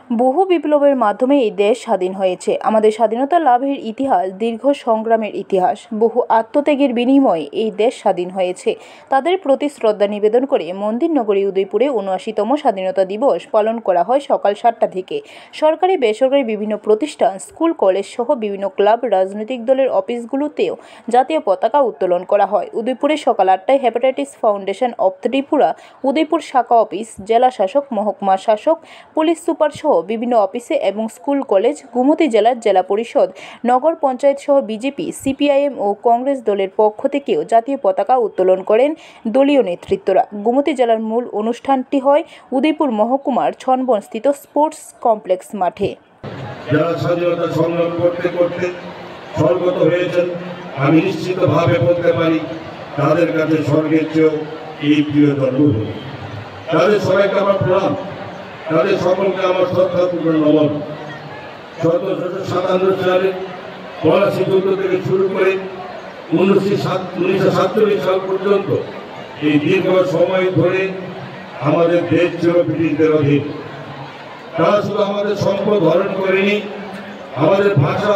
বহু বিপ্লবের মাধ্যমে এই দেশ স্বাধীন হয়েছে। আমাদের স্বাধীনতা লাভের ইতিহাস দীর্ঘ সংগ্রামের ইতিহাস। বহু আত্মত্যাগের বিনিময়ে এই দেশ স্বাধীন হয়েছে। তাদের প্রতি শ্রদ্ধা নিবেদন করে মন্দির নগরী উদয়পুরে ৭৯তম স্বাধীনতা দিবস পালন করা হয় সকাল ৭টা থেকে। সরকারি বেসরকারি বিভিন্ন প্রতিষ্ঠান, স্কুল, কলেজ সহ বিভিন্ন ক্লাব, রাজনৈতিক দলের অফিসগুলোতেও জাতীয় পতাকা উত্তোলন করা হয়। উদয়পুরে সকাল ৮টায় hepatitis foundation of Tripura Udaipur শাখা অফিস, জেলা শাসক, মহকুমা শাসক, পুলিশ সুপার সহ বিভিন্ন অফিসে এবং স্কুল, কলেজ, গোমতী জেলার জেলা পরিষদ, নগর পঞ্চায়েত সহ বিজেপি, সিপিআইএম ও কংগ্রেস দলের পক্ষ থেকেও জাতীয় পতাকা উত্তোলন করেন দলীয় নেতৃত্বরা। গোমতী জেলার মূল অনুষ্ঠানটি হয় উদয়পুর মহকুমার ছনবনস্থিত স্পোর্টস কমপ্লেক্স মাঠে। যারা স্বাধীনতা সংগ্রাম করতে করতে স্বর্গত হয়েছেন, আমি নিশ্চিতভাবে বলতে পারি তাদের কাছে স্বর্গের চেয়েও এই প্রিয় জন্মভূমি। তাদের সবাইকে আমার প্রণাম, তাদের সকলকে আমার শ্রদ্ধাপূর্ণ নমন। ১৭৫৭ সালে পলাশী যুদ্ধ থেকে শুরু করে ১৯৪৭ সাল পর্যন্ত এই দীর্ঘ সময় ধরে আমাদের দেশ ছিল ব্রিটিশদের অধীন। তারা শুধু আমাদের সম্পদ হরণ করেনি, আমাদের ভাষা,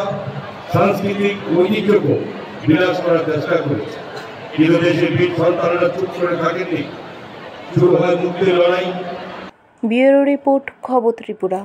সাংস্কৃতিক ঐতিহ্যকে বিনাশ করার চেষ্টা করেছে। কিন্তু দেশের বীর সন্তানেরা চুপ করে থাকেননি। শুরু হয় মুক্তির লড়াই। ব্যুরো রিপোর্ট, খবর ত্রিপুরা।